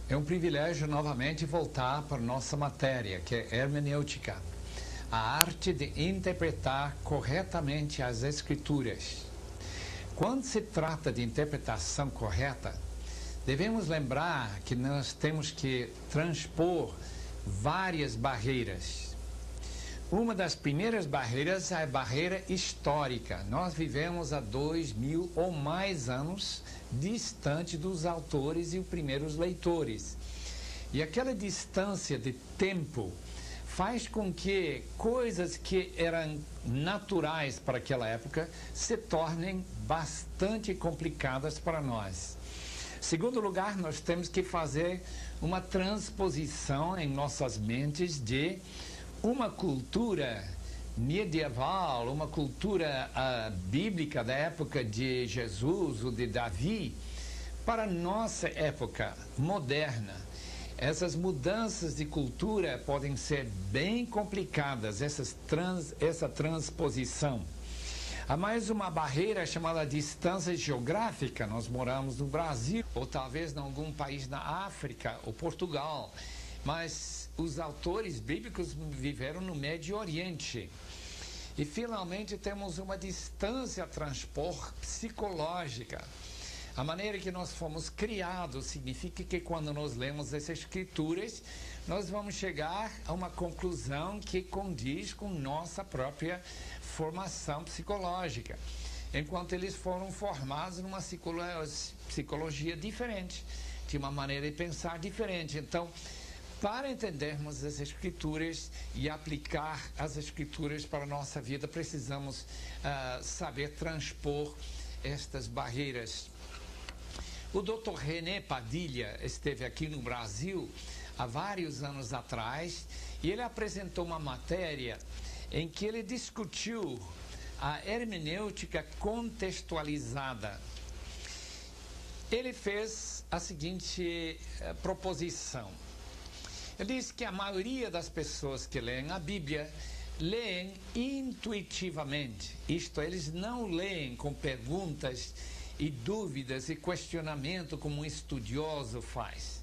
É um privilégio novamente voltar para nossa matéria, que é hermenêutica, a arte de interpretar corretamente as Escrituras. Quando se trata de interpretação correta, devemos lembrar que nós temos que transpor várias barreiras. Uma das primeiras barreiras é a barreira histórica. Nós vivemos há 2000 ou mais anos distante dos autores e os primeiros leitores. E aquela distância de tempo faz com que coisas que eram naturais para aquela época se tornem bastante complicadas para nós. Segundo lugar, nós temos que fazer uma transposição em nossas mentes de uma cultura medieval, uma cultura bíblica da época de Jesus ou de Davi, para a nossa época moderna. Essas mudanças de cultura podem ser bem complicadas, essa transposição. Há mais uma barreira chamada distância geográfica. Nós moramos no Brasil, ou talvez em algum país na África, ou Portugal, mas os autores bíblicos viveram no Médio Oriente. E finalmente temos uma distância a transpor psicológica. A maneira que nós fomos criados significa que quando nós lemos essas escrituras, nós vamos chegar a uma conclusão que condiz com nossa própria formação psicológica. Enquanto eles foram formados numa psicologia diferente, de uma maneira de pensar diferente. Então, para entendermos as Escrituras e aplicar as Escrituras para a nossa vida, precisamos saber transpor estas barreiras. O Dr. René Padilha esteve aqui no Brasil há vários anos atrás e ele apresentou uma matéria em que ele discutiu a hermenêutica contextualizada. Ele fez a seguinte proposição. Ele diz que a maioria das pessoas que leem a Bíblia leem intuitivamente. Isto, eles não leem com perguntas e dúvidas e questionamento como um estudioso faz.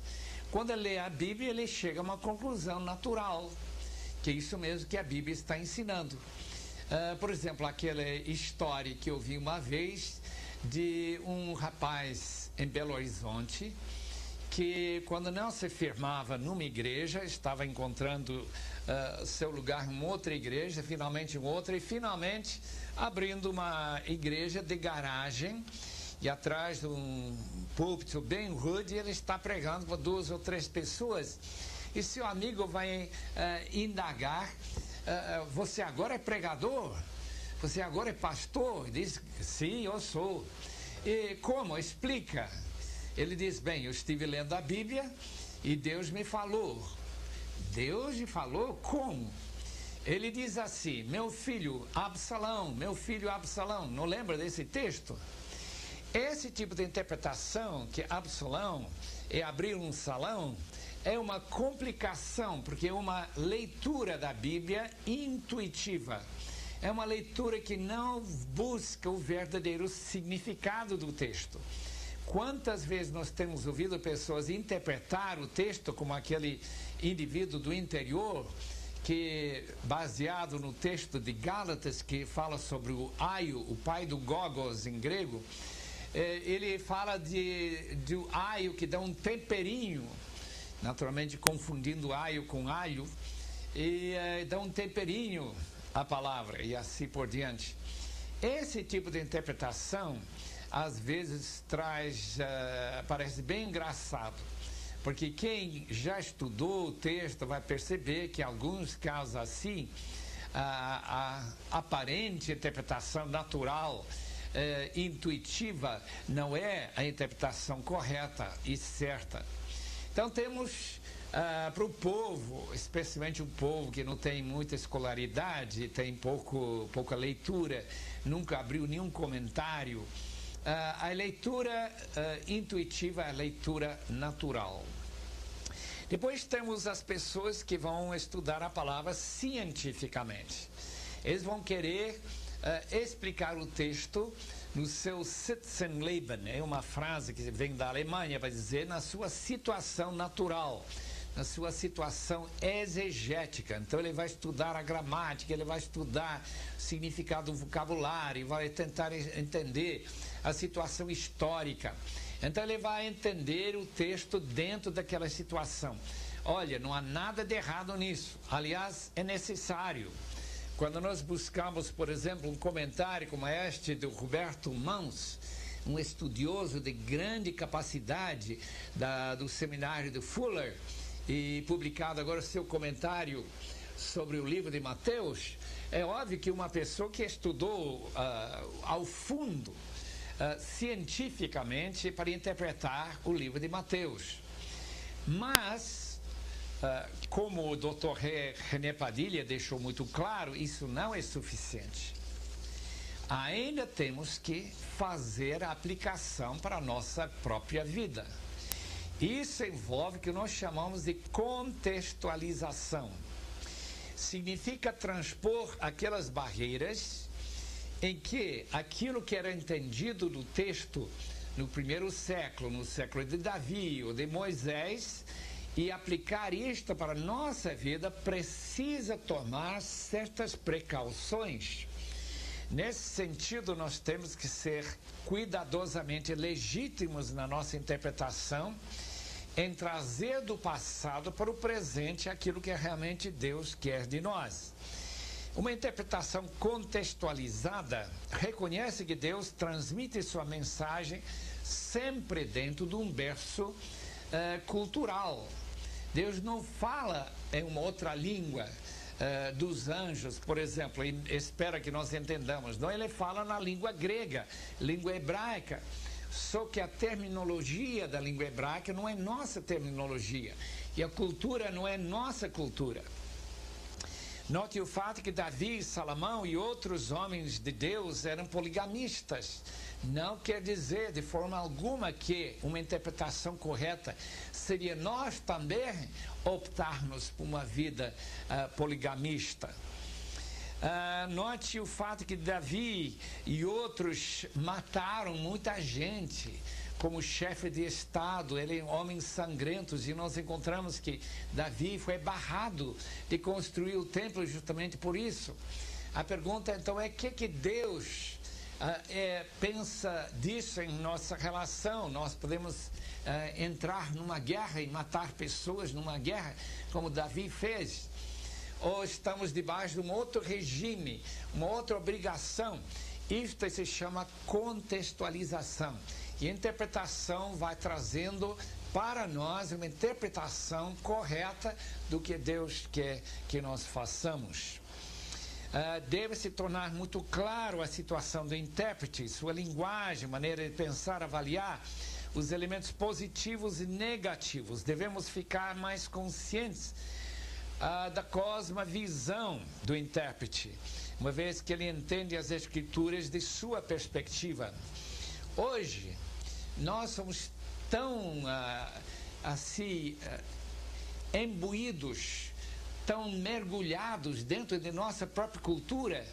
Quando ele lê a Bíblia, ele chega a uma conclusão natural, que é isso mesmo que a Bíblia está ensinando. Por exemplo, aquela história que eu vi uma vez de um rapaz em Belo Horizonte, que quando não se firmava numa igreja, estava encontrando seu lugar em uma outra igreja, finalmente em outra, e finalmente abrindo uma igreja de garagem, e atrás de um púlpito bem rude, ele está pregando para 2 ou 3 pessoas, e seu amigo vai indagar, você agora é pregador? Você agora é pastor? Diz, sim, eu sou. E como? Explica. Ele diz, bem, eu estive lendo a Bíblia e Deus me falou. Deus me falou? Como? Ele diz assim, meu filho Absalão, não lembra desse texto? Esse tipo de interpretação, que Absalão é abrir um salão, é uma complicação, porque é uma leitura da Bíblia intuitiva. É uma leitura que não busca o verdadeiro significado do texto. Quantas vezes nós temos ouvido pessoas interpretar o texto como aquele indivíduo do interior, que, baseado no texto de Gálatas, que fala sobre o Aio, o pai do Gogos em grego, ele fala de aio que dá um temperinho, naturalmente confundindo aio com alho, e dá um temperinho à palavra, e assim por diante. Esse tipo de interpretação às vezes parece bem engraçado, porque quem já estudou o texto vai perceber que em alguns casos assim, a aparente interpretação natural, intuitiva, não é a interpretação correta e certa. Então temos para o povo, especialmente o povo que não tem muita escolaridade, tem pouca leitura, nunca abriu nenhum comentário, a leitura intuitiva é a leitura natural. Depois temos as pessoas que vão estudar a palavra cientificamente. Eles vão querer explicar o texto no seu Sitzenleben, é uma frase que vem da Alemanha, vai dizer, na sua situação natural, na sua situação exegética. Então ele vai estudar a gramática, ele vai estudar o significado do vocabulário, vai tentar entender a situação histórica. Então ele vai entender o texto dentro daquela situação. Olha, não há nada de errado nisso. Aliás, é necessário. Quando nós buscamos, por exemplo, um comentário como este do Roberto Mans, um estudioso de grande capacidade do seminário do Fuller, e publicado agora seu comentário sobre o livro de Mateus, é óbvio que uma pessoa que estudou ao fundo, cientificamente, para interpretar o livro de Mateus. Mas, como o Dr. René Padilha deixou muito claro, isso não é suficiente. Ainda temos que fazer a aplicação para a nossa própria vida. Isso envolve o que nós chamamos de contextualização. Significa transpor aquelas barreiras em que aquilo que era entendido do texto no primeiro século, no século de Davi ou de Moisés, e aplicar isto para a nossa vida, precisa tomar certas precauções. Nesse sentido, nós temos que ser cuidadosamente legítimos na nossa interpretação, em trazer do passado para o presente aquilo que realmente Deus quer de nós. Uma interpretação contextualizada reconhece que Deus transmite sua mensagem sempre dentro de um berço cultural. Deus não fala em uma outra língua dos anjos, por exemplo, e espera que nós entendamos. Não, ele fala na língua grega, língua hebraica. Só que a terminologia da língua hebraica não é nossa terminologia. E a cultura não é nossa cultura. Note o fato que Davi, Salomão e outros homens de Deus eram poligamistas. Não quer dizer de forma alguma que uma interpretação correta seria nós também optarmos por uma vida poligamista. Note o fato que Davi e outros mataram muita gente como chefe de Estado, ele é homens sangrentos, e nós encontramos que Davi foi barrado de construir o templo justamente por isso. A pergunta então é: o que Deus pensa disso em nossa relação? Nós podemos entrar numa guerra e matar pessoas numa guerra como Davi fez? Ou estamos debaixo de um outro regime, uma outra obrigação? Isto se chama contextualização. E a interpretação vai trazendo para nós uma interpretação correta do que Deus quer que nós façamos. Deve se tornar muito claro a situação do intérprete, sua linguagem, maneira de pensar, avaliar os elementos positivos e negativos. Devemos ficar mais conscientes da cosmovisão do intérprete, uma vez que ele entende as escrituras de sua perspectiva. Hoje, nós somos tão imbuídos, tão mergulhados dentro de nossa própria cultura,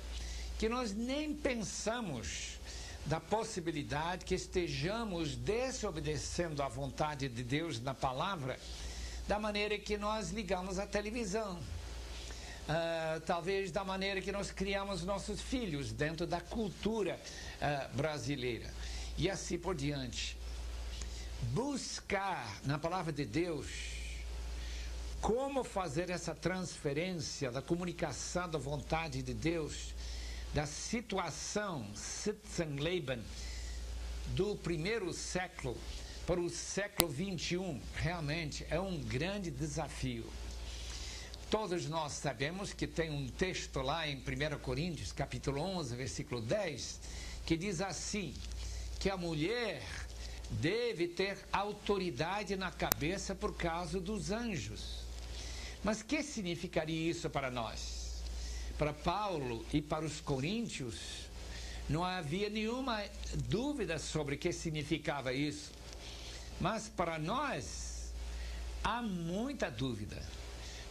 que nós nem pensamos da possibilidade que estejamos desobedecendo à vontade de Deus na palavra, da maneira que nós ligamos a televisão. Talvez da maneira que nós criamos nossos filhos dentro da cultura brasileira. E assim por diante. Buscar na palavra de Deus como fazer essa transferência da comunicação da vontade de Deus, da situação Sitzenleben do primeiro século para o século 21, realmente é um grande desafio. Todos nós sabemos que tem um texto lá em 1 Coríntios, capítulo 11, versículo 10, que diz assim: que a mulher deve ter autoridade na cabeça por causa dos anjos. Mas o que significaria isso para nós? Para Paulo e para os coríntios, não havia nenhuma dúvida sobre o que significava isso. Mas para nós, há muita dúvida.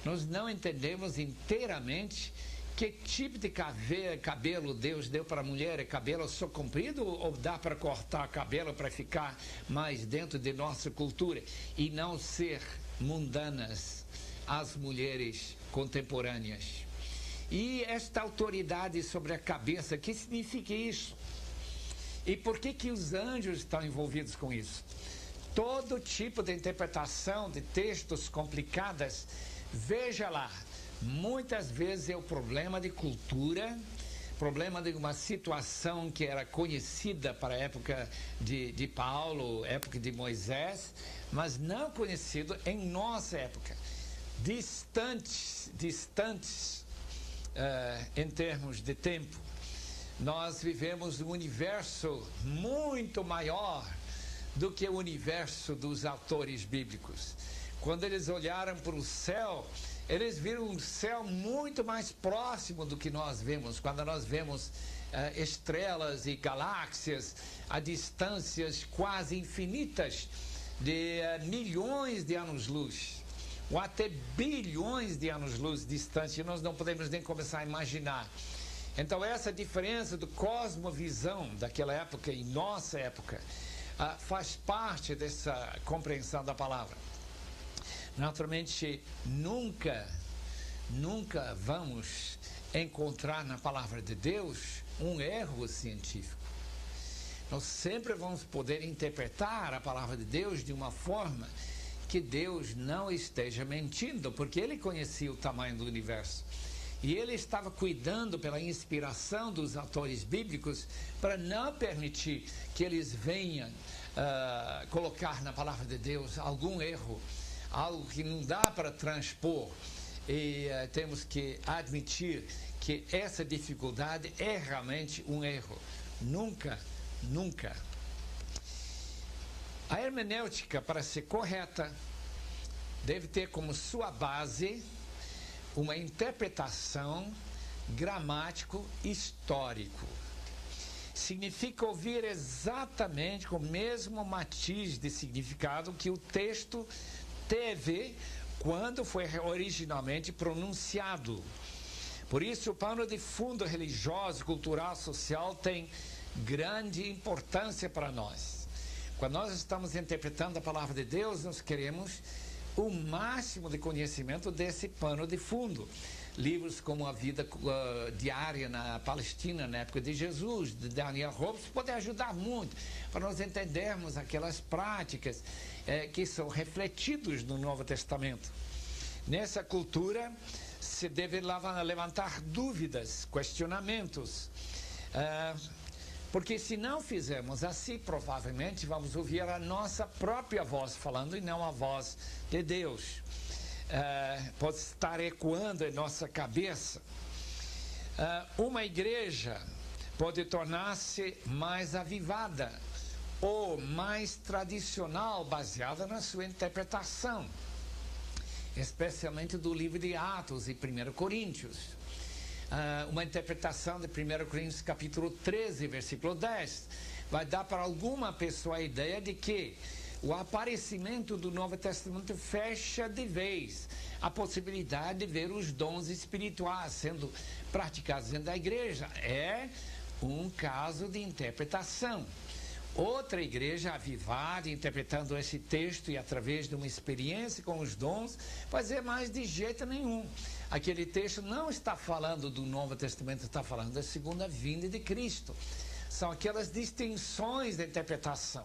Nós não entendemos inteiramente que tipo de cabelo Deus deu para a mulher? É cabelo só comprido ou dá para cortar cabelo para ficar mais dentro de nossa cultura e não ser mundanas as mulheres contemporâneas? E esta autoridade sobre a cabeça, o que significa isso? E por que os anjos estão envolvidos com isso? Todo tipo de interpretação de textos complicadas, veja lá, muitas vezes é o problema de cultura, problema de uma situação que era conhecida para a época de Paulo, época de Moisés, mas não conhecido em nossa época. Distantes em termos de tempo. Nós vivemos um universo muito maior do que o universo dos autores bíblicos. Quando eles olharam para o céu, eles viram um céu muito mais próximo do que nós vemos. Quando nós vemos estrelas e galáxias a distâncias quase infinitas de milhões de anos-luz, ou até bilhões de anos-luz distante, nós não podemos nem começar a imaginar. Então, essa diferença do cosmovisão daquela época e nossa época faz parte dessa compreensão da palavra. Naturalmente, nunca vamos encontrar na palavra de Deus um erro científico. Nós sempre vamos poder interpretar a palavra de Deus de uma forma que Deus não esteja mentindo, porque Ele conhecia o tamanho do universo. E Ele estava cuidando pela inspiração dos autores bíblicos para não permitir que eles venham colocar na palavra de Deus algum erro, algo que não dá para transpor. E temos que admitir que essa dificuldade é realmente um erro. Nunca. A hermenêutica, para ser correta, deve ter como sua base uma interpretação gramático-histórico. Significa ouvir exatamente com o mesmo matiz de significado que o texto teve quando foi originalmente pronunciado. Por isso, o pano de fundo religioso, cultural, social tem grande importância para nós. Quando nós estamos interpretando a palavra de Deus, nós queremos o máximo de conhecimento desse pano de fundo. Livros como A Vida Diária na Palestina, na época de Jesus, de Daniel Hobbes, podem ajudar muito para nós entendermos aquelas práticas que são refletidas no Novo Testamento. Nessa cultura, se deve levantar dúvidas, questionamentos, porque se não fizermos assim, provavelmente vamos ouvir a nossa própria voz falando e não a voz de Deus. Pode estar ecoando em nossa cabeça. Uma igreja pode tornar-se mais avivada ou mais tradicional, baseada na sua interpretação, especialmente do livro de Atos e 1 Coríntios. Uma interpretação de 1 Coríntios capítulo 13, versículo 10, vai dar para alguma pessoa a ideia de que o aparecimento do Novo Testamento fecha de vez a possibilidade de ver os dons espirituais sendo praticados dentro da igreja. É um caso de interpretação. Outra igreja avivada, interpretando esse texto e através de uma experiência com os dons, vai dizer mais de jeito nenhum. Aquele texto não está falando do Novo Testamento, está falando da segunda vinda de Cristo. São aquelas distinções da interpretação.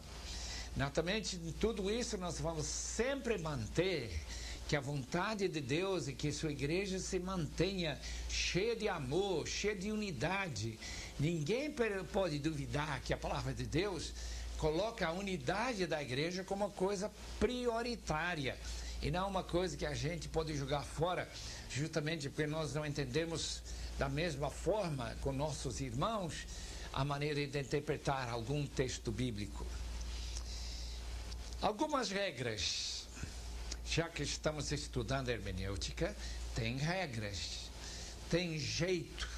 Naturalmente, em tudo isso nós vamos sempre manter que a vontade de Deus e que sua igreja se mantenha cheia de amor, cheia de unidade. Ninguém pode duvidar que a palavra de Deus coloca a unidade da igreja como uma coisa prioritária e não uma coisa que a gente pode jogar fora, justamente porque nós não entendemos da mesma forma com nossos irmãos a maneira de interpretar algum texto bíblico. Algumas regras. Já que estamos estudando hermenêutica, tem regras, tem jeito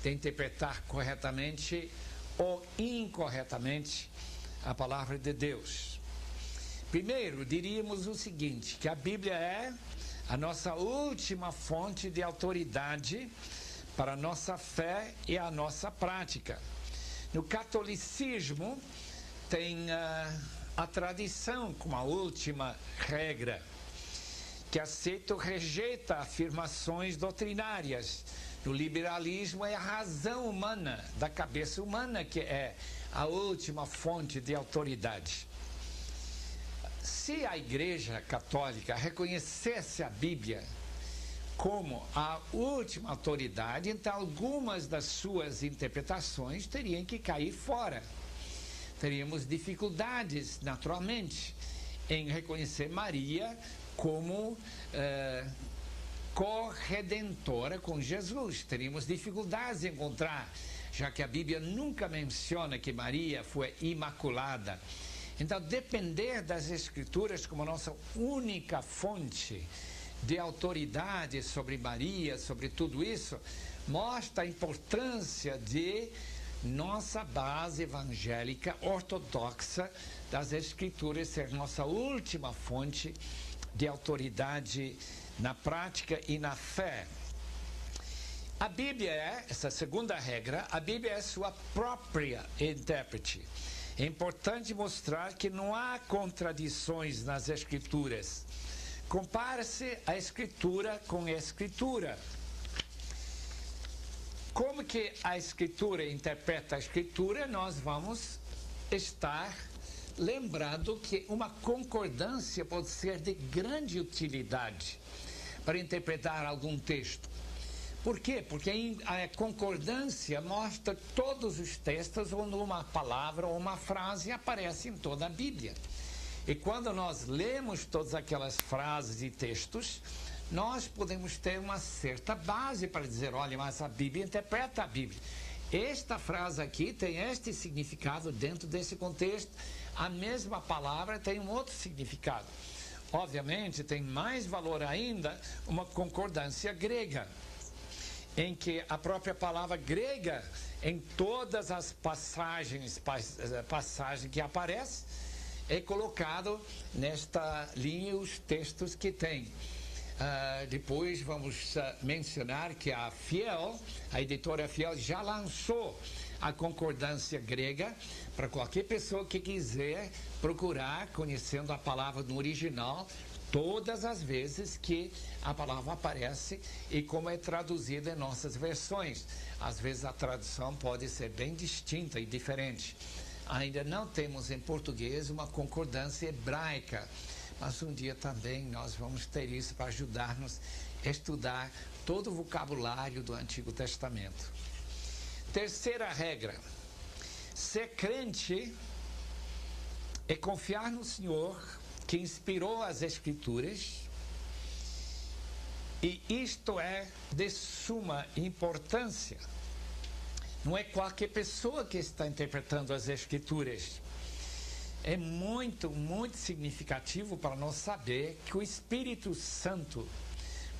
de interpretar corretamente ou incorretamente a palavra de Deus. Primeiro, diríamos o seguinte, que a Bíblia é a nossa última fonte de autoridade para a nossa fé e a nossa prática. No catolicismo tem a tradição como a última regra, que aceita ou rejeita afirmações doutrinárias. No liberalismo é a razão humana, da cabeça humana, que é a última fonte de autoridade. Se a Igreja Católica reconhecesse a Bíblia como a última autoridade, então algumas das suas interpretações teriam que cair fora. Teríamos dificuldades, naturalmente, em reconhecer Maria como corredentora com Jesus. Teríamos dificuldades em encontrar, já que a Bíblia nunca menciona que Maria foi imaculada. Então, depender das Escrituras como nossa única fonte de autoridade sobre Maria, sobre tudo isso, mostra a importância de nossa base evangélica ortodoxa das Escrituras ser nossa última fonte de autoridade na prática e na fé. A Bíblia essa segunda regra, a Bíblia é sua própria intérprete. É importante mostrar que não há contradições nas Escrituras. Compare-se a Escritura com a Escritura. Como que a Escritura interpreta a Escritura, nós vamos estar lembrando que uma concordância pode ser de grande utilidade para interpretar algum texto. Por quê? Porque a concordância mostra todos os textos onde uma palavra ou uma frase aparece em toda a Bíblia. E quando nós lemos todas aquelas frases e textos, nós podemos ter uma certa base para dizer, olha, mas a Bíblia interpreta a Bíblia. Esta frase aqui tem este significado dentro desse contexto, a mesma palavra tem um outro significado. Obviamente, tem mais valor ainda uma concordância grega, em que a própria palavra grega, em todas as passagens que aparece, é colocado nesta linha os textos que tem. Depois vamos mencionar que a editora Fiel já lançou a concordância grega para qualquer pessoa que quiser procurar, conhecendo a palavra no original, todas as vezes que a palavra aparece e como é traduzida em nossas versões. Às vezes a tradução pode ser bem distinta e diferente. Ainda não temos em português uma concordância hebraica, mas um dia também nós vamos ter isso para ajudar-nos a estudar todo o vocabulário do Antigo Testamento. Terceira regra: ser crente é confiar no Senhor que inspirou as Escrituras, e isto é de suma importância. Não é qualquer pessoa que está interpretando as Escrituras. É muito, muito significativo para nós saber que o Espírito Santo,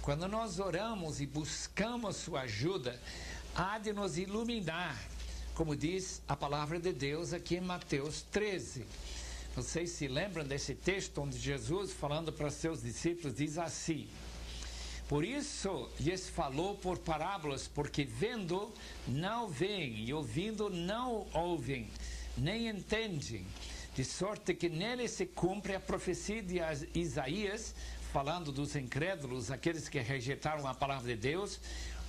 quando nós oramos e buscamos sua ajuda, há de nos iluminar, como diz a palavra de Deus aqui em Mateus 13. Vocês se lembram desse texto onde Jesus, falando para seus discípulos, diz assim: por isso lhes falou por parábolas, porque vendo não veem e ouvindo não ouvem, nem entendem, de sorte que nele se cumpre a profecia de Isaías, falando dos incrédulos, aqueles que rejeitaram a palavra de Deus: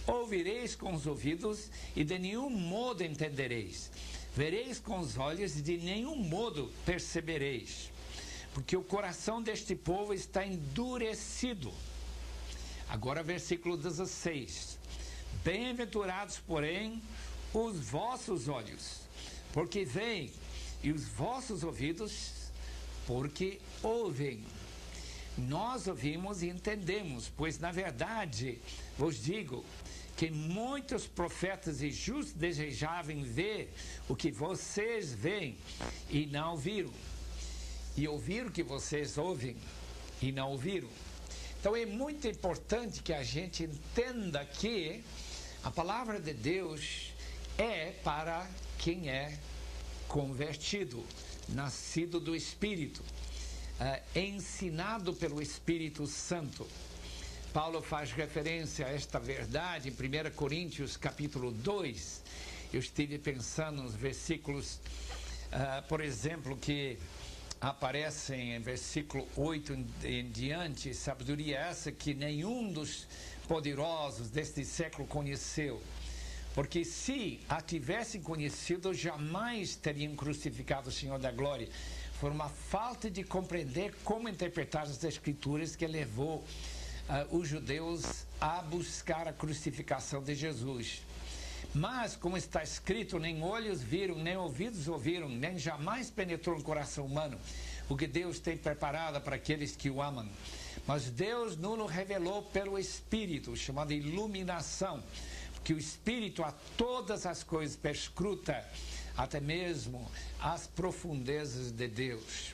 ouvireis com os ouvidos e de nenhum modo entendereis, vereis com os olhos e de nenhum modo percebereis, porque o coração deste povo está endurecido. Agora versículo 16: bem-aventurados, porém, os vossos olhos, porque veem, e os vossos ouvidos, porque ouvem. Nós ouvimos e entendemos, pois na verdade vos digo que muitos profetas e justos desejavam ver o que vocês veem e não viram, e ouvir o que vocês ouvem e não ouviram. Então é muito importante que a gente entenda que a palavra de Deus é para quem é convertido, nascido do Espírito, ensinado pelo Espírito Santo. Paulo faz referência a esta verdade em 1 Coríntios capítulo 2. Eu estive pensando nos versículos, por exemplo, que aparecem em versículo 8 em diante, sabedoria essa que nenhum dos poderosos deste século conheceu. Porque se a tivessem conhecido, jamais teriam crucificado o Senhor da Glória. Foi uma falta de compreender como interpretar as Escrituras que levou os judeus a buscar a crucificação de Jesus. Mas, como está escrito, nem olhos viram, nem ouvidos ouviram, nem jamais penetrou no coração humano o que Deus tem preparado para aqueles que o amam. Mas Deus nos revelou pelo Espírito, chamada iluminação, que o Espírito a todas as coisas perscruta, até mesmo as profundezas de Deus.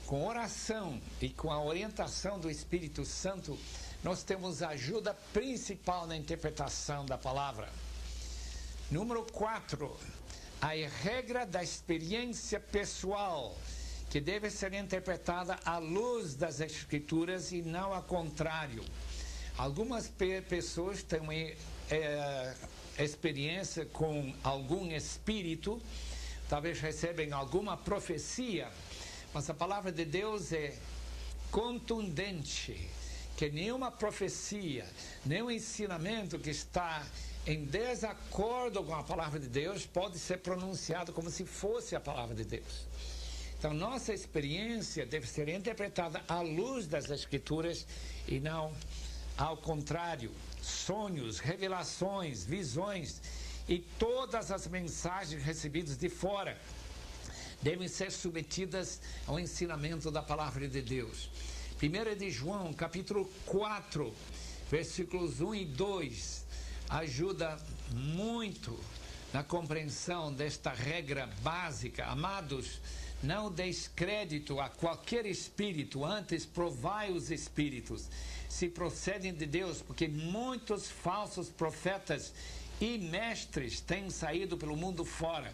Com oração e com a orientação do Espírito Santo, nós temos a ajuda principal na interpretação da palavra. Número 4, a regra da experiência pessoal, que deve ser interpretada à luz das Escrituras e não ao contrário. Algumas pessoas têm experiência com algum espírito, talvez recebem alguma profecia, mas a palavra de Deus é contundente, que nenhuma profecia, nenhum ensinamento que está em desacordo com a palavra de Deus pode ser pronunciado como se fosse a palavra de Deus. Então, nossa experiência deve ser interpretada à luz das Escrituras e não ao contrário. Sonhos, revelações, visões e todas as mensagens recebidas de fora devem ser submetidas ao ensinamento da palavra de Deus. 1 de João, capítulo 4, versículos 1 e 2, ajuda muito na compreensão desta regra básica. Amados, não deis crédito a qualquer espírito, antes provai os espíritos, se procedem de Deus, porque muitos falsos profetas e mestres têm saído pelo mundo fora.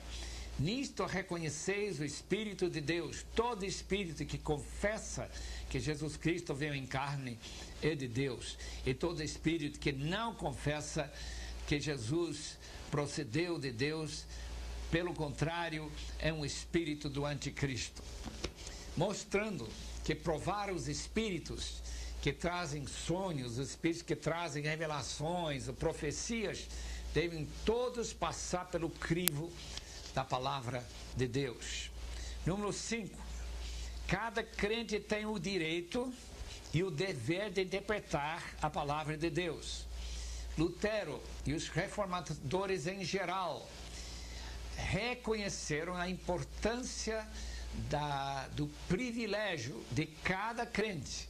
Nisto reconheceis o Espírito de Deus. Todo espírito que confessa que Jesus Cristo veio em carne é de Deus. E todo espírito que não confessa que Jesus procedeu de Deus, pelo contrário, é um espírito do anticristo. Mostrando que provar os espíritos que trazem sonhos, os espíritos que trazem revelações, profecias, devem todos passar pelo crivo da palavra de Deus. Número 5. Cada crente tem o direito e o dever de interpretar a palavra de Deus. Lutero e os reformadores em geral reconheceram a importância do privilégio de cada crente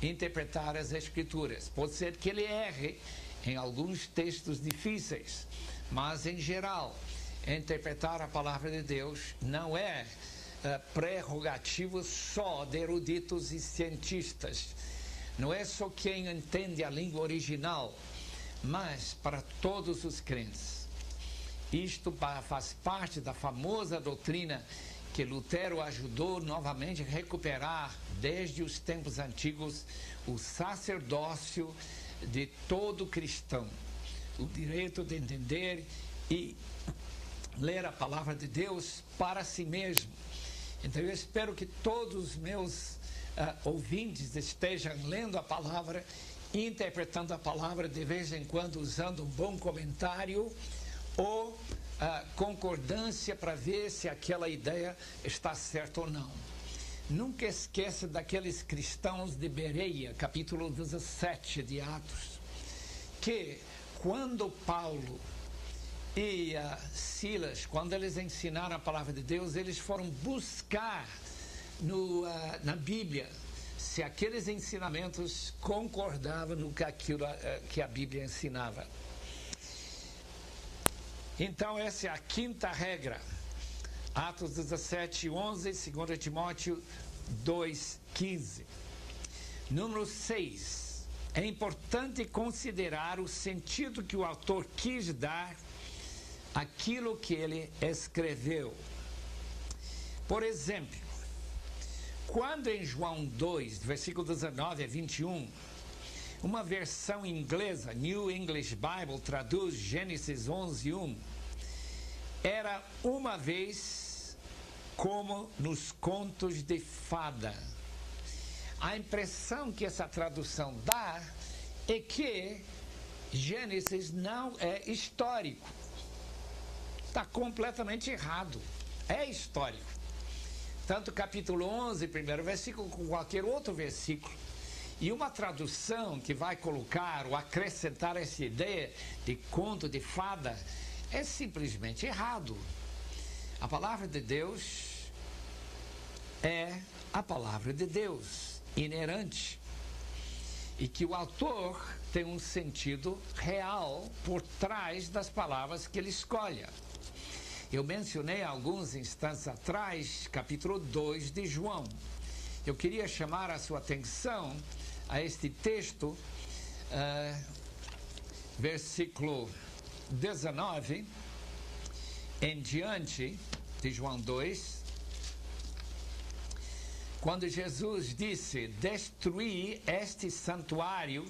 interpretar as Escrituras. Pode ser que ele erre em alguns textos difíceis, mas em geral, interpretar a palavra de Deus não é prerrogativo só de eruditos e cientistas. Não é só quem entende a língua original, mas para todos os crentes. Isto faz parte da famosa doutrina que Lutero ajudou novamente a recuperar desde os tempos antigos, o sacerdócio de todo cristão, o direito de entender e ler a palavra de Deus para si mesmo. Então eu espero que todos os meus ouvintes estejam lendo a palavra, interpretando a palavra de vez em quando, usando um bom comentário ou concordância para ver se aquela ideia está certa ou não. Nunca esqueça daqueles cristãos de Bereia, capítulo 17 de Atos, que quando Paulo e Silas, quando eles ensinaram a palavra de Deus, eles foram buscar na Bíblia se aqueles ensinamentos concordavam com aquilo que a Bíblia ensinava. Então essa é a quinta regra. Atos 17, 11, 2 Timóteo 2, 15. Número 6. É importante considerar o sentido que o autor quis dar àquilo que ele escreveu. Por exemplo, quando em João 2, versículo 19 a 21, Uma versão inglesa, New English Bible, traduz Gênesis 11:1. Era uma vez como nos contos de fada. A impressão que essa tradução dá é que Gênesis não é histórico. Está completamente errado. É histórico. Tanto capítulo 11, primeiro versículo, como qualquer outro versículo. E uma tradução que vai colocar ou acrescentar essa ideia de conto de fada é simplesmente errado. A palavra de Deus é a palavra de Deus, inerente. E que o autor tem um sentido real por trás das palavras que ele escolhe. Eu mencionei alguns instantes atrás, capítulo 2 de João. Eu queria chamar a sua atenção a este texto, versículo 19 em diante de João 2, quando Jesus disse: destruí este santuário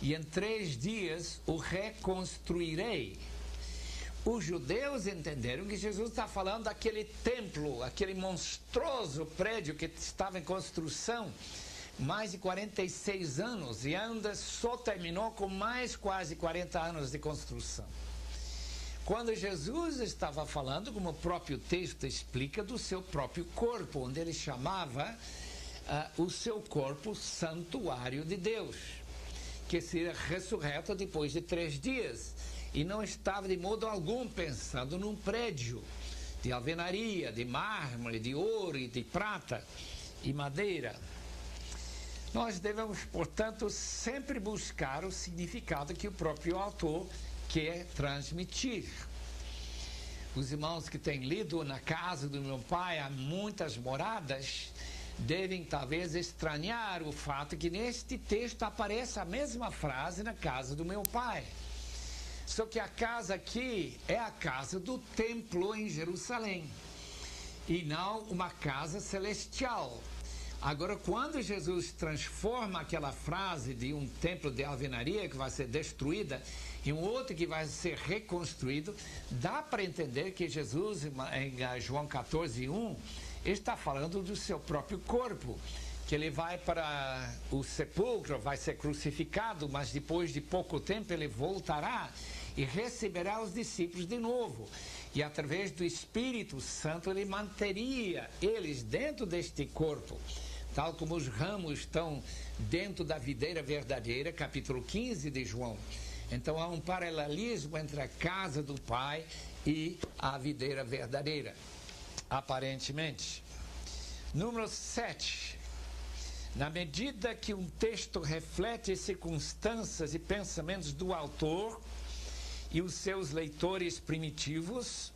e em 3 dias o reconstruirei. Os judeus entenderam que Jesus está falando daquele templo, aquele monstruoso prédio que estava em construção mais de 46 anos e ainda só terminou com mais quase 40 anos de construção. Quando Jesus estava falando, como o próprio texto explica, do seu próprio corpo, onde ele chamava o seu corpo santuário de Deus, que seria ressurreto depois de 3 dias. E não estava de modo algum pensando num prédio de alvenaria, de mármore, de ouro e de prata e madeira. Nós devemos, portanto, sempre buscar o significado que o próprio autor quer transmitir. Os irmãos que têm lido Na Casa do Meu Pai há muitas moradas devem talvez estranhar o fato que neste texto aparece a mesma frase Na Casa do Meu Pai. Só que a casa aqui é a casa do templo em Jerusalém e não uma casa celestial. Agora, quando Jesus transforma aquela frase de um templo de alvenaria que vai ser destruída em um outro que vai ser reconstruído, dá para entender que Jesus, em João 14:1, está falando do seu próprio corpo, que ele vai para o sepulcro, vai ser crucificado, mas depois de pouco tempo ele voltará e receberá os discípulos de novo. E através do Espírito Santo ele manteria eles dentro deste corpo, tal como os ramos estão dentro da videira verdadeira, capítulo 15 de João. Então há um paralelismo entre a casa do Pai e a videira verdadeira, aparentemente. Número 7. Na medida que um texto reflete as circunstâncias e pensamentos do autor e os seus leitores primitivos,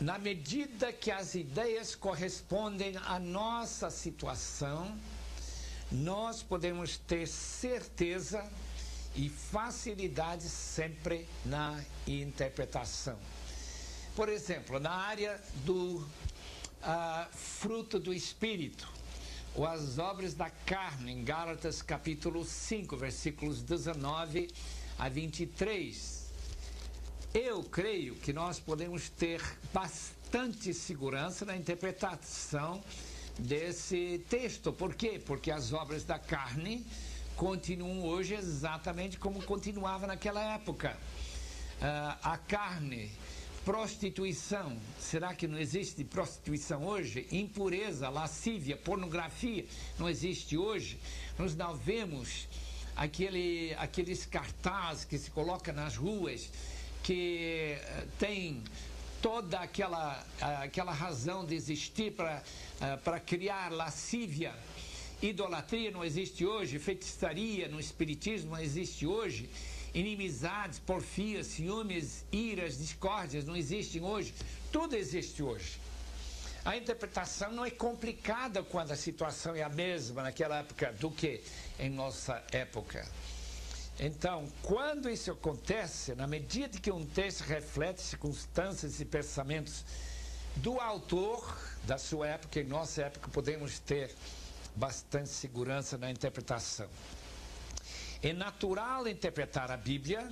na medida que as ideias correspondem à nossa situação, nós podemos ter certeza e facilidade sempre na interpretação. Por exemplo, na área do fruto do Espírito, ou as obras da carne, em Gálatas capítulo 5, versículos 19 a 23. Eu creio que nós podemos ter bastante segurança na interpretação desse texto. Por quê? Porque as obras da carne continuam hoje exatamente como continuava naquela época. A carne, prostituição, será que não existe prostituição hoje? Impureza, lascívia, pornografia, não existe hoje? Nós não vemos aqueles cartazes que se colocam nas ruas, que tem toda aquela razão de existir para criar lascívia. Idolatria não existe hoje, feitiçaria no espiritismo não existe hoje, inimizades, porfias, ciúmes, iras, discórdias não existem hoje, tudo existe hoje. A interpretação não é complicada quando a situação é a mesma naquela época do que em nossa época. Então, quando isso acontece, na medida que um texto reflete circunstâncias e pensamentos do autor da sua época, em nossa época podemos ter bastante segurança na interpretação. É natural interpretar a Bíblia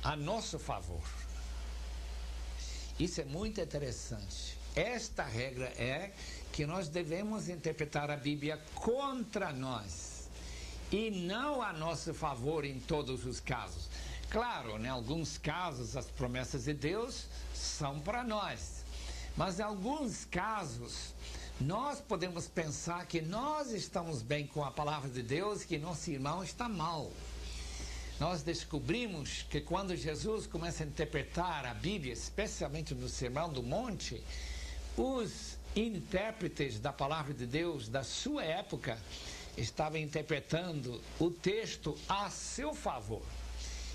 a nosso favor. Isso é muito interessante. Esta regra é que nós devemos interpretar a Bíblia contra nós e não a nosso favor em todos os casos. Claro, em alguns casos as promessas de Deus são para nós, mas em alguns casos nós podemos pensar que nós estamos bem com a palavra de Deus e que nosso irmão está mal. Nós descobrimos que quando Jesus começa a interpretar a Bíblia, especialmente no Sermão do Monte, os intérpretes da palavra de Deus da sua época estavam interpretando o texto a seu favor.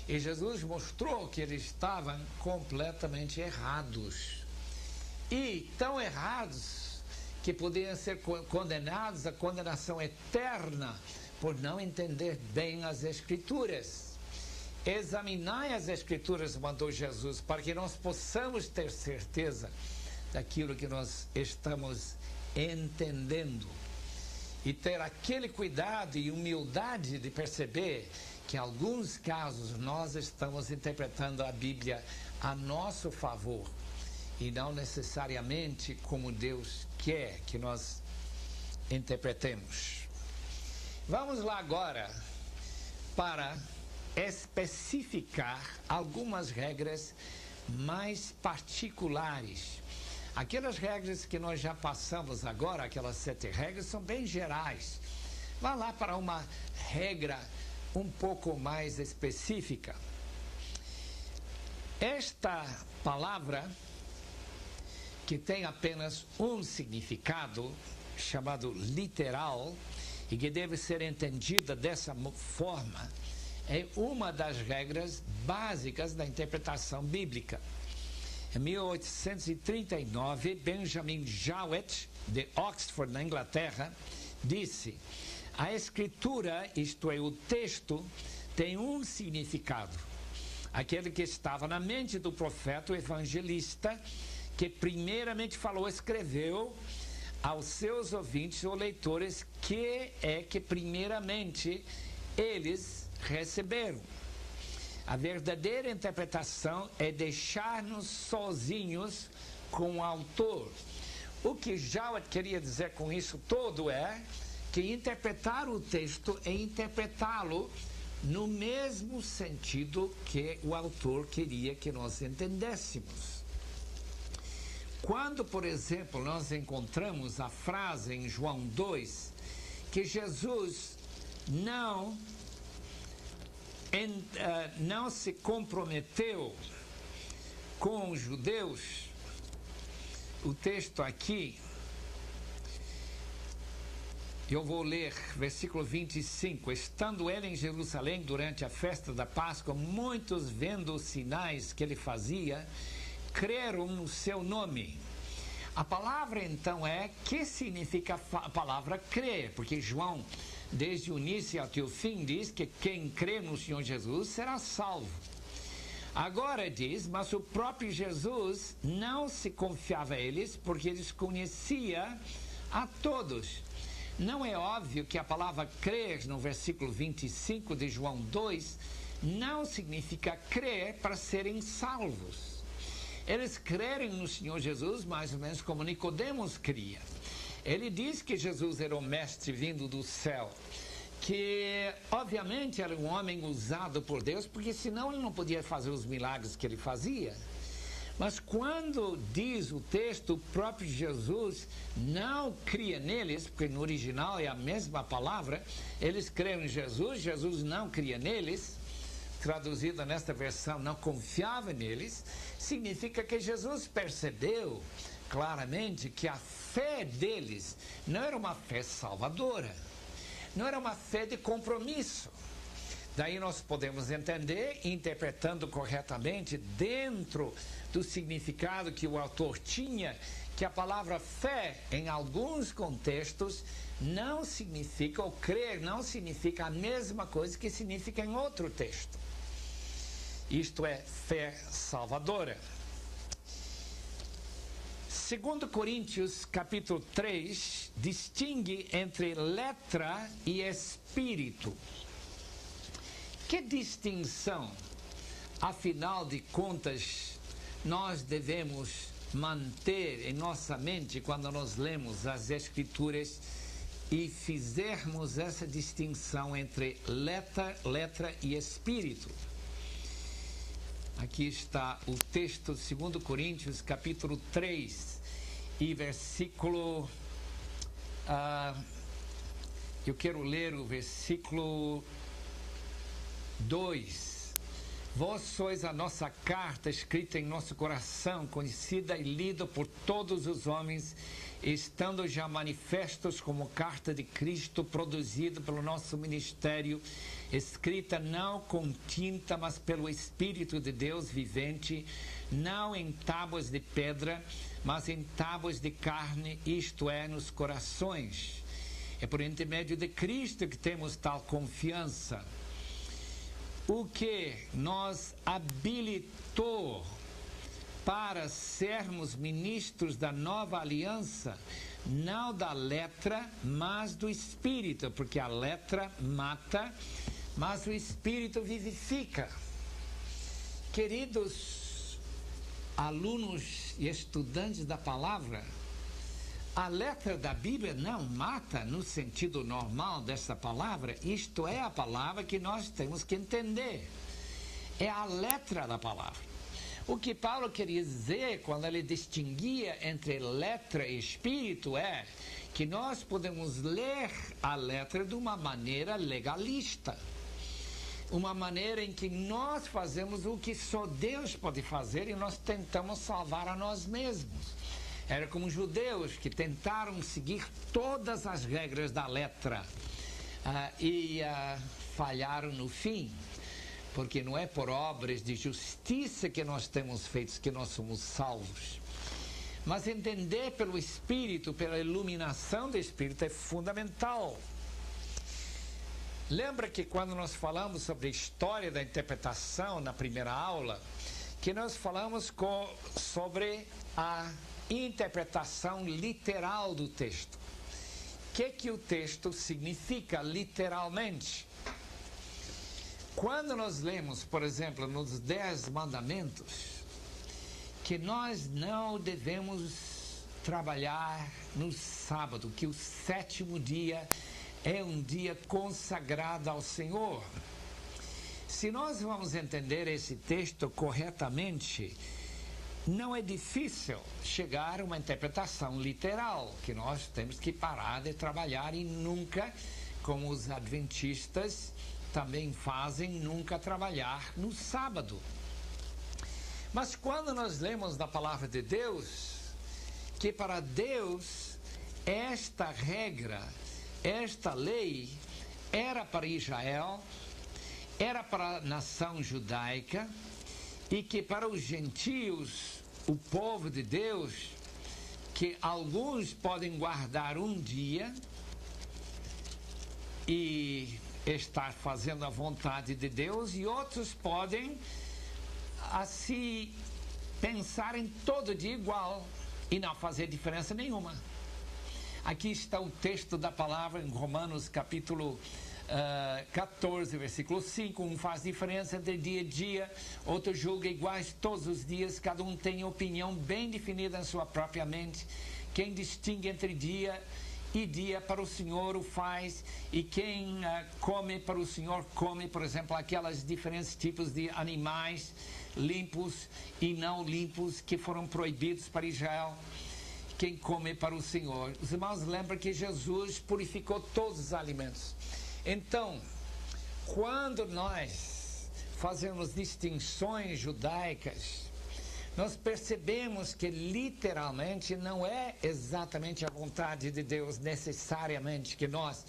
E Jesus mostrou que eles estavam completamente errados. E tão errados que podiam ser condenados à condenação eterna por não entender bem as Escrituras. Examinai as Escrituras, mandou Jesus, para que nós possamos ter certeza daquilo que nós estamos entendendo. E ter aquele cuidado e humildade de perceber que em alguns casos nós estamos interpretando a Bíblia a nosso favor e não necessariamente como Deus quer que nós interpretemos. Vamos lá agora para especificar algumas regras mais particulares. Aquelas regras que nós já passamos agora, aquelas 7 regras, são bem gerais. Vá lá para uma regra um pouco mais específica. Esta palavra, que tem apenas um significado, chamado literal, e que deve ser entendida dessa forma, é uma das regras básicas da interpretação bíblica. Em 1839, Benjamin Jowett, de Oxford, na Inglaterra, disse: a Escritura, isto é, o texto, tem um significado. Aquele que estava na mente do profeta, o evangelista, que primeiramente falou, escreveu aos seus ouvintes ou leitores, que primeiramente eles receberam. A verdadeira interpretação é deixar-nos sozinhos com o autor. O que Jowett queria dizer com isso todo é que interpretar o texto é interpretá-lo no mesmo sentido que o autor queria que nós entendêssemos. Quando, por exemplo, nós encontramos a frase em João 2, que Jesus não se comprometeu com os judeus, o texto aqui, eu vou ler versículo 25. Estando ele em Jerusalém durante a festa da Páscoa, muitos, vendo os sinais que ele fazia, creram no seu nome. A palavra então que significa a palavra crer? Porque João, desde o início até o fim, diz que quem crê no Senhor Jesus será salvo. Agora diz, mas o próprio Jesus não se confiava a eles, porque eles conhecia a todos. Não é óbvio que a palavra crer, no versículo 25 de João 2, não significa crer para serem salvos. Eles crerem no Senhor Jesus mais ou menos como Nicodemos cria. Ele diz que Jesus era o mestre vindo do céu, que obviamente era um homem usado por Deus, porque senão ele não podia fazer os milagres que ele fazia. Mas quando diz o texto, o próprio Jesus não cria neles, porque no original é a mesma palavra, eles creram em Jesus, Jesus não cria neles, traduzida nesta versão, não confiava neles, significa que Jesus percebeu claramente que a fé deles não era uma fé salvadora, não era uma fé de compromisso. Daí nós podemos entender, interpretando corretamente, dentro do significado que o autor tinha, que a palavra fé, em alguns contextos, não significa, ou crer, não significa a mesma coisa que significa em outro texto. Isto é, fé salvadora. 2 Coríntios capítulo 3 distingue entre letra e espírito. Que distinção, afinal de contas, nós devemos manter em nossa mente quando nós lemos as Escrituras e fizermos essa distinção entre letra e espírito? Aqui está o texto de 2 Coríntios, capítulo 3, e versículo... eu quero ler o versículo 2. Vós sois a nossa carta escrita em nosso coração, conhecida e lida por todos os homens, estando já manifestos como carta de Cristo, produzida pelo nosso ministério, escrita não com tinta, mas pelo Espírito de Deus vivente, não em tábuas de pedra, mas em tábuas de carne, isto é, nos corações. É por intermédio de Cristo que temos tal confiança. O que nos habilitou para sermos ministros da nova aliança, não da letra, mas do Espírito, porque a letra mata, mas o Espírito vivifica. Queridos alunos e estudantes da palavra, a letra da Bíblia não mata no sentido normal dessa palavra. Isto é a palavra que nós temos que entender. É a letra da palavra. O que Paulo queria dizer quando ele distinguia entre letra e espírito é que nós podemos ler a letra de uma maneira legalista. Uma maneira em que nós fazemos o que só Deus pode fazer e nós tentamos salvar a nós mesmos. Era como os judeus que tentaram seguir todas as regras da letra e falharam no fim, porque não é por obras de justiça que nós temos feitos que nós somos salvos. Mas entender pelo Espírito, pela iluminação do Espírito é fundamental. Lembra que quando nós falamos sobre a história da interpretação na primeira aula, que nós falamos sobre a interpretação literal do texto. O que o texto significa literalmente? Quando nós lemos, por exemplo, nos 10 mandamentos, que nós não devemos trabalhar no sábado, que o 7º dia é um dia consagrado ao Senhor. Se nós vamos entender esse texto corretamente, não é difícil chegar a uma interpretação literal, que nós temos que parar de trabalhar e nunca, como os adventistas também fazem, nunca trabalhar no sábado. Mas quando nós lemos na palavra de Deus, que para Deus esta regra, esta lei era para Israel, era para a nação judaica, e que para os gentios, o povo de Deus, que alguns podem guardar um dia e estar fazendo a vontade de Deus, e outros podem assim pensar em todo dia igual e não fazer diferença nenhuma. Aqui está o texto da palavra em Romanos capítulo 14, versículo 5, um faz diferença entre dia e dia, outro julga iguais todos os dias, cada um tem opinião bem definida em sua própria mente. Quem distingue entre dia e dia para o Senhor o faz, e quem come para o Senhor come, por exemplo, aquelas diferentes tipos de animais limpos e não limpos que foram proibidos para Israel. Quem come para o Senhor. Os irmãos lembram que Jesus purificou todos os alimentos. Então, quando nós fazemos distinções judaicas, nós percebemos que literalmente não é exatamente a vontade de Deus necessariamente que nós,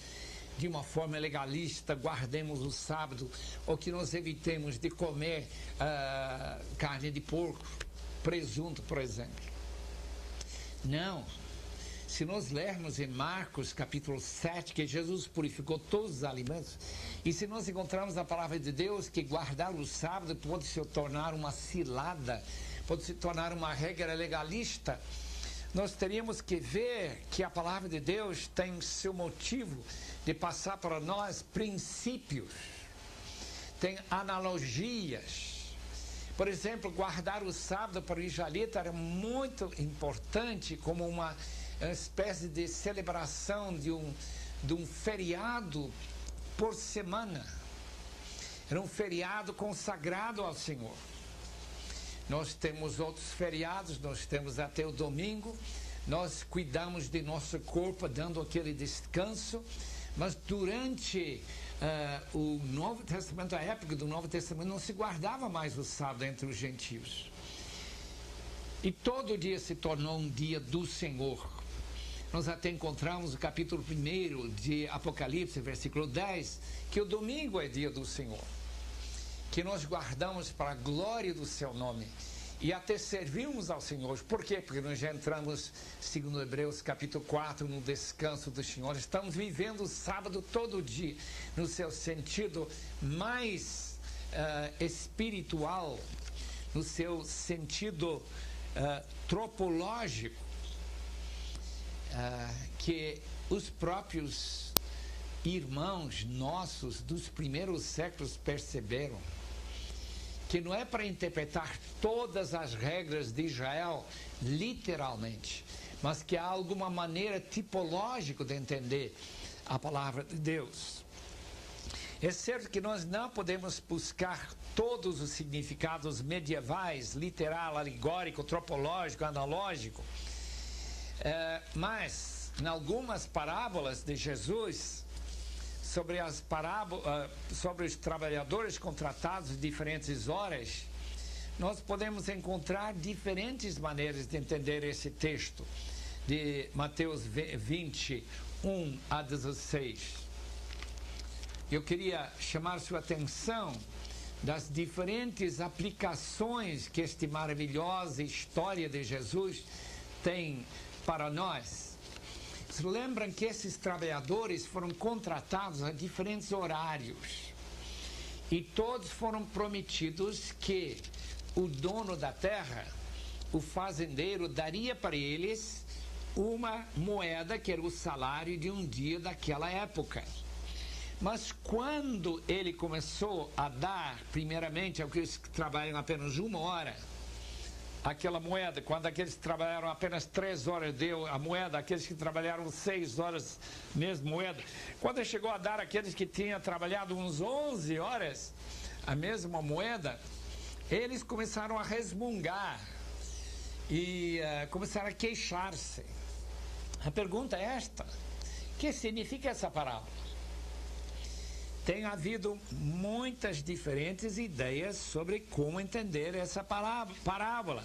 de uma forma legalista, guardemos o sábado, ou que nós evitemos de comer carne de porco, presunto, por exemplo. Não. Se nós lermos em Marcos capítulo 7, que Jesus purificou todos os alimentos, e se nós encontrarmos a palavra de Deus que guardar o sábado pode se tornar uma cilada, pode se tornar uma regra legalista, nós teríamos que ver que a palavra de Deus tem seu motivo de passar para nós princípios, tem analogias. Por exemplo, guardar o sábado para o israelita era muito importante, como uma espécie de celebração de um feriado por semana. Era um feriado consagrado ao Senhor. Nós temos outros feriados, nós temos até o domingo, nós cuidamos de nosso corpo, dando aquele descanso, mas durante o Novo Testamento, a época do Novo Testamento, não se guardava mais o sábado entre os gentios. E todo dia se tornou um dia do Senhor. Nós até encontramos o capítulo 1 de Apocalipse, versículo 10, que o domingo é dia do Senhor, que nós guardamos para a glória do seu nome e até servimos ao Senhor. Por quê? Porque nós já entramos, segundo Hebreus capítulo 4, no descanso do Senhor. Estamos vivendo o sábado todo dia, no seu sentido mais espiritual, no seu sentido tropológico, que os próprios irmãos nossos dos primeiros séculos perceberam, que não é para interpretar todas as regras de Israel literalmente, mas que há alguma maneira tipológica de entender a palavra de Deus. É certo que nós não podemos buscar todos os significados medievais, literal, alegórico, tropológico, analógico, mas em algumas parábolas de Jesus, sobre os trabalhadores contratados em diferentes horas, nós podemos encontrar diferentes maneiras de entender esse texto de Mateus 21 a 16. Eu queria chamar sua atenção das diferentes aplicações que esta maravilhosa história de Jesus tem para nós. Se lembram que esses trabalhadores foram contratados a diferentes horários e todos foram prometidos que o dono da terra, o fazendeiro, daria para eles uma moeda que era o salário de um dia daquela época. Mas quando ele começou a dar, primeiramente, aos que trabalham apenas 1 hora, aquela moeda, quando aqueles que trabalharam apenas 3 horas deu a moeda, aqueles que trabalharam 6 horas, mesma moeda. Quando ele chegou a dar aqueles que tinham trabalhado uns 11 horas, a mesma moeda, eles começaram a resmungar e começaram a queixar-se. A pergunta é esta: o que significa essa parábola? Tem havido muitas diferentes ideias sobre como entender essa parábola.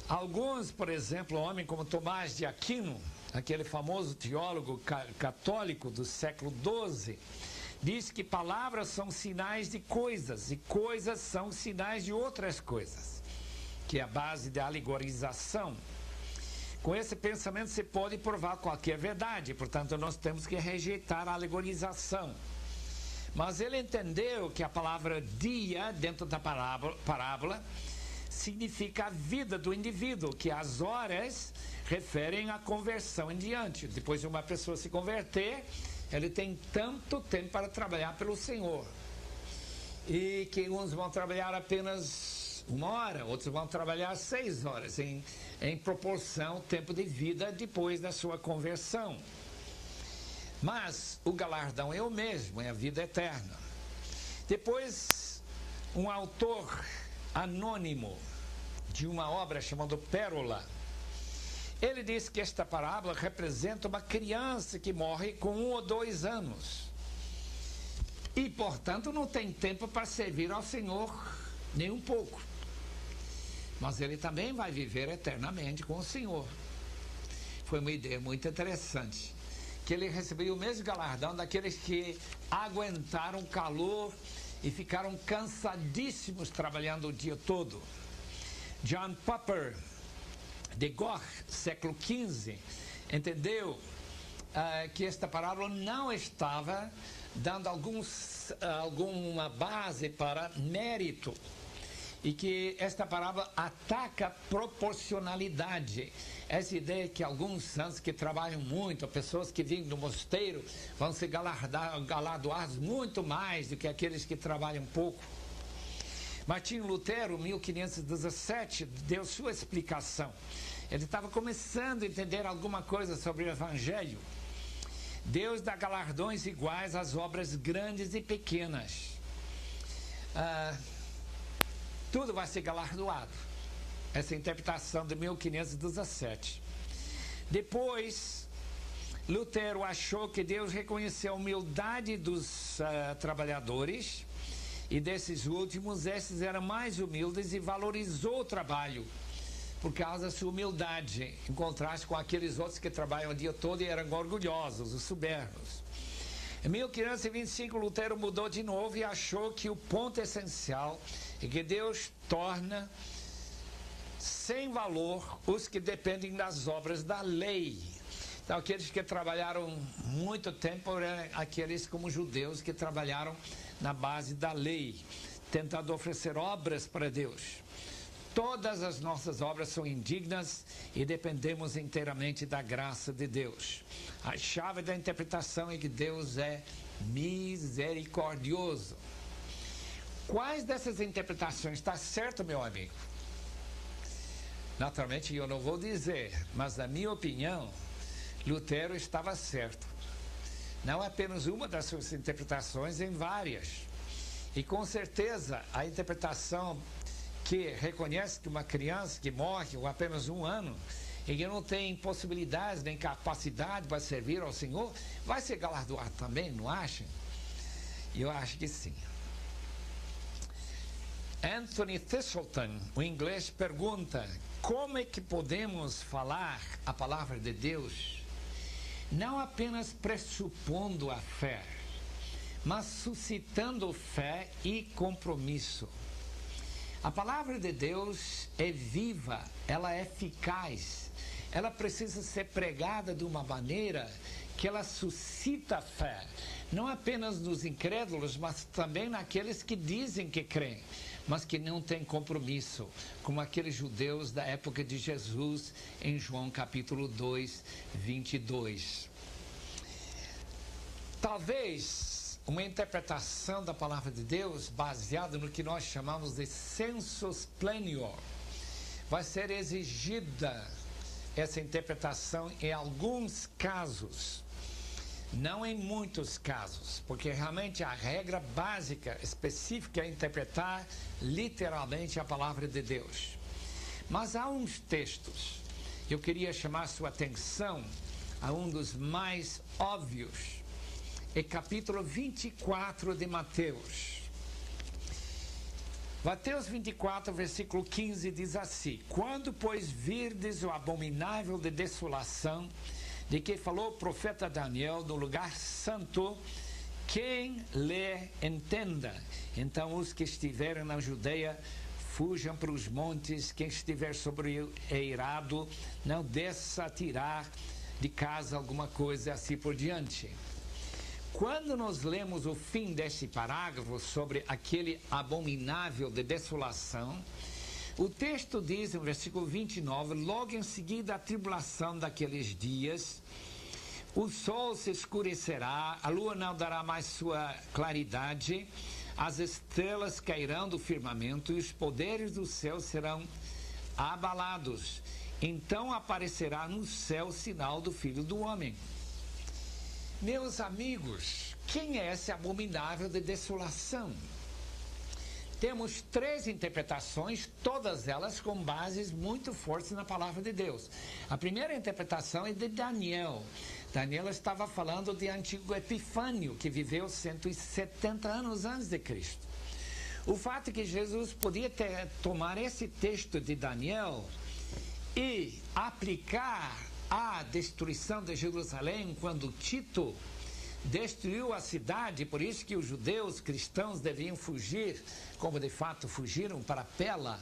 Alguns, por exemplo, homens como Tomás de Aquino, aquele famoso teólogo católico do século XII, diz que palavras são sinais de coisas e coisas são sinais de outras coisas, que é a base da alegorização. Com esse pensamento se pode provar qualquer verdade, portanto nós temos que rejeitar a alegorização. Mas ele entendeu que a palavra dia, dentro da parábola, significa a vida do indivíduo, que as horas referem à conversão em diante. Depois de uma pessoa se converter, ele tem tanto tempo para trabalhar pelo Senhor. E que uns vão trabalhar apenas 1 hora, outros vão trabalhar 6 horas, em proporção ao tempo de vida depois da sua conversão. Mas o galardão é o mesmo, é a vida eterna. Depois, um autor anônimo de uma obra chamada Pérola, ele diz que esta parábola representa uma criança que morre com 1 ou 2 anos e, portanto, não tem tempo para servir ao Senhor nem um pouco. Mas ele também vai viver eternamente com o Senhor. Foi uma ideia muito interessante, que ele recebeu o mesmo galardão daqueles que aguentaram o calor e ficaram cansadíssimos trabalhando o dia todo. John Popper de Goch, século XV, entendeu que esta parábola não estava dando alguma base para mérito, e que esta parábola ataca a proporcionalidade. Essa ideia que alguns santos que trabalham muito, pessoas que vivem no mosteiro, vão ser galardoados muito mais do que aqueles que trabalham pouco. Martinho Lutero, em 1517, deu sua explicação. Ele estava começando a entender alguma coisa sobre o Evangelho. Deus dá galardões iguais às obras grandes e pequenas. Tudo vai ser galardoado. Essa interpretação de 1517. Depois, Lutero achou que Deus reconheceu a humildade dos trabalhadores, e desses últimos, esses eram mais humildes e valorizou o trabalho por causa da sua humildade, em contraste com aqueles outros que trabalham o dia todo e eram orgulhosos, os soberbos. Em 1525, Lutero mudou de novo e achou que o ponto essencial é que Deus torna sem valor os que dependem das obras da lei. Então, aqueles que trabalharam muito tempo eram aqueles como judeus que trabalharam na base da lei, tentando oferecer obras para Deus. Todas as nossas obras são indignas e dependemos inteiramente da graça de Deus. A chave da interpretação é que Deus é misericordioso. Quais dessas interpretações está certo, meu amigo? Naturalmente eu não vou dizer, mas na minha opinião, Lutero estava certo. Não apenas uma das suas interpretações, em várias. E com certeza a interpretação que reconhece que uma criança que morre com apenas 1 ano e que não tem possibilidades nem capacidade para servir ao Senhor, vai ser galardoado também, não acham? Eu acho que sim. Anthony Thistleton, o inglês, pergunta: como é que podemos falar a palavra de Deus não apenas pressupondo a fé, mas suscitando fé e compromisso? A palavra de Deus é viva, ela é eficaz, ela precisa ser pregada de uma maneira que ela suscita fé, não apenas nos incrédulos, mas também naqueles que dizem que creem, mas que não têm compromisso, como aqueles judeus da época de Jesus, em João capítulo 2, 22. Talvez uma interpretação da palavra de Deus baseada no que nós chamamos de sensus plenior vai ser exigida, essa interpretação, em alguns casos, não em muitos casos, porque realmente a regra básica, específica, é interpretar literalmente a palavra de Deus. Mas há uns textos, eu queria chamar sua atenção a um dos mais óbvios, é capítulo 24 de Mateus. Mateus 24, versículo 15, diz assim: quando, pois, virdes o abominável de desolação, de que falou o profeta Daniel no lugar santo, quem lê entenda. Então os que estiverem na Judeia fujam para os montes, quem estiver sobre o eirado não desça a tirar de casa alguma coisa, assim por diante. Quando nós lemos o fim desse parágrafo sobre aquele abominável de desolação, o texto diz, no versículo 29, logo em seguida a tribulação daqueles dias, o sol se escurecerá, a lua não dará mais sua claridade, as estrelas cairão do firmamento e os poderes do céu serão abalados. Então aparecerá no céu o sinal do Filho do Homem. Meus amigos, quem é esse abominável de desolação? Temos 3 interpretações, todas elas com bases muito fortes na palavra de Deus. A primeira interpretação é de Daniel. Daniel estava falando de antigo Epifânio, que viveu 170 anos antes de Cristo. O fato é que Jesus podia tomar esse texto de Daniel e aplicar a destruição de Jerusalém, quando Tito destruiu a cidade, por isso que os judeus cristãos deviam fugir, como de fato fugiram para Pela,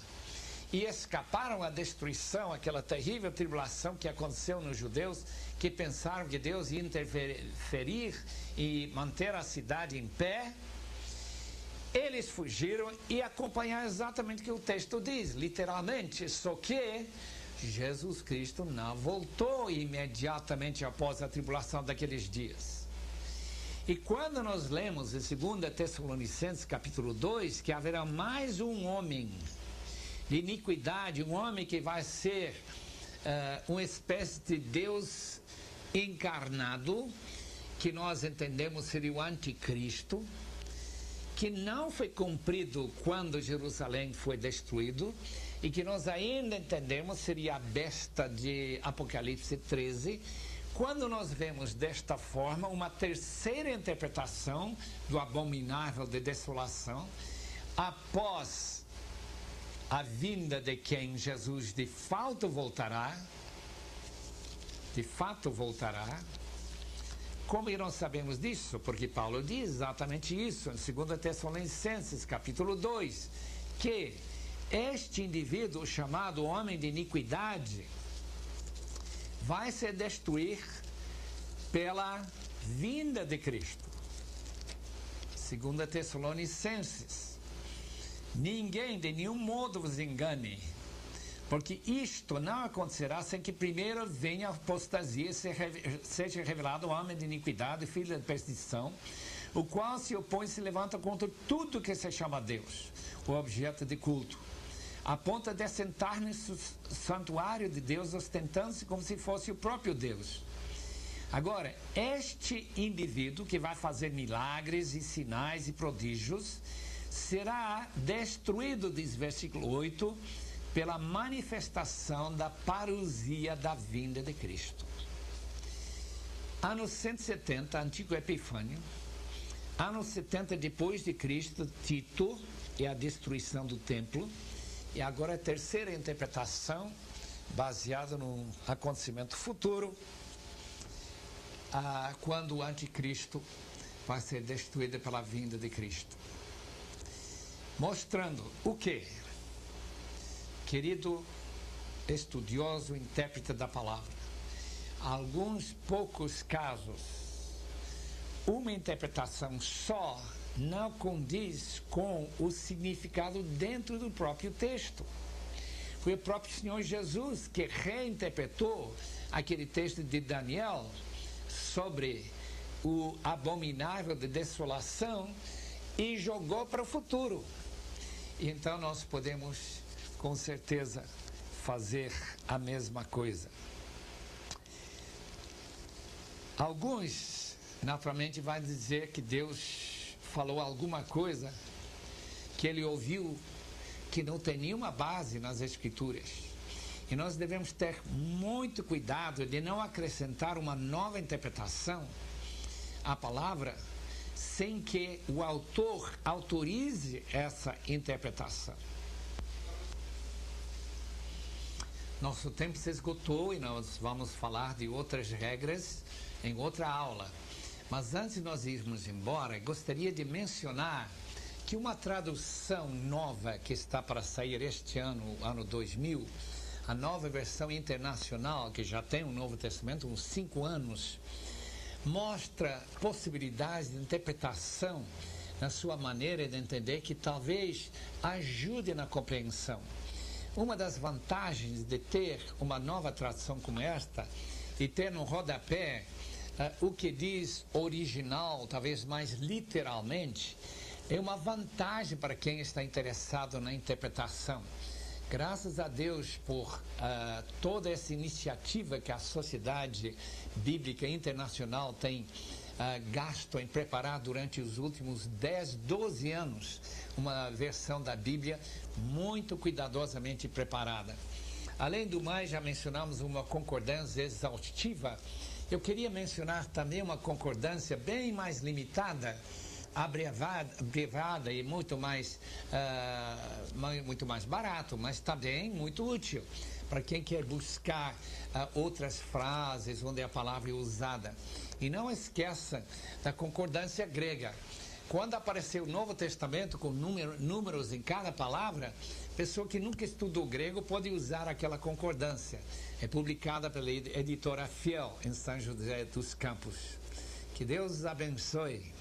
e escaparam à destruição, aquela terrível tribulação que aconteceu nos judeus, que pensaram que Deus ia interferir e manter a cidade em pé. Ele eles fugiram e acompanharam exatamente o que o texto diz, literalmente, só que Jesus Cristo não voltou imediatamente após a tribulação daqueles dias. E quando nós lemos em 2 Tessalonicenses capítulo 2, que haverá mais um homem de iniquidade, um homem que vai ser uma espécie de Deus encarnado, que nós entendemos seria o anticristo, que não foi cumprido quando Jerusalém foi destruído, e que nós ainda entendemos seria a besta de Apocalipse 13, quando nós vemos desta forma uma terceira interpretação do abominável de desolação, após a vinda de quem Jesus de fato voltará, como nós sabemos disso? Porque Paulo diz exatamente isso em 2 Tessalonicenses capítulo 2, que este indivíduo chamado homem de iniquidade vai se destruir pela vinda de Cristo. 2 Tessalonicenses: ninguém de nenhum modo vos engane, porque isto não acontecerá sem que primeiro venha a apostasia e seja revelado o homem de iniquidade, filho da perdição, o qual se opõe e se levanta contra tudo que se chama Deus, o objeto de culto, a ponto de assentar no santuário de Deus, ostentando-se como se fosse o próprio Deus. Agora, este indivíduo que vai fazer milagres e sinais e prodígios será destruído, diz versículo 8, pela manifestação da parousia da vinda de Cristo. Ano 170, antigo Epifânio. Ano 70 depois de Cristo, Tito e a destruição do templo. E agora a terceira interpretação, baseada num acontecimento futuro, quando o anticristo vai ser destruído pela vinda de Cristo. Mostrando o quê? Querido estudioso, intérprete da palavra, alguns poucos casos, uma interpretação só não condiz com o significado dentro do próprio texto. Foi o próprio Senhor Jesus que reinterpretou aquele texto de Daniel sobre o abominável de desolação e jogou para o futuro. E então nós podemos com certeza fazer a mesma coisa. Alguns naturalmente vão dizer que Deus falou alguma coisa que ele ouviu que não tem nenhuma base nas Escrituras. E nós devemos ter muito cuidado de não acrescentar uma nova interpretação à palavra sem que o autor autorize essa interpretação. Nosso tempo se esgotou e nós vamos falar de outras regras em outra aula. Mas antes de nós irmos embora, gostaria de mencionar que uma tradução nova que está para sair este ano, ano 2000, a nova versão internacional, que já tem o Novo Testamento uns 5 anos, mostra possibilidades de interpretação na sua maneira de entender que talvez ajude na compreensão. Uma das vantagens de ter uma nova tradução como esta e ter no rodapé o que diz original, talvez mais literalmente, é uma vantagem para quem está interessado na interpretação. Graças a Deus por toda essa iniciativa que a Sociedade Bíblica Internacional tem gasto em preparar durante os últimos 10, 12 anos uma versão da Bíblia muito cuidadosamente preparada. Além do mais, já mencionamos uma concordância exaustiva. Eu queria mencionar também uma concordância bem mais limitada, abrevada e muito mais barato, mas também muito útil para quem quer buscar outras frases onde a palavra é usada. E não esqueça da concordância grega. Quando apareceu o Novo Testamento com números em cada palavra, pessoa que nunca estudou grego pode usar aquela concordância. É publicada pela editora Fiel em São José dos Campos. Que Deus os abençoe.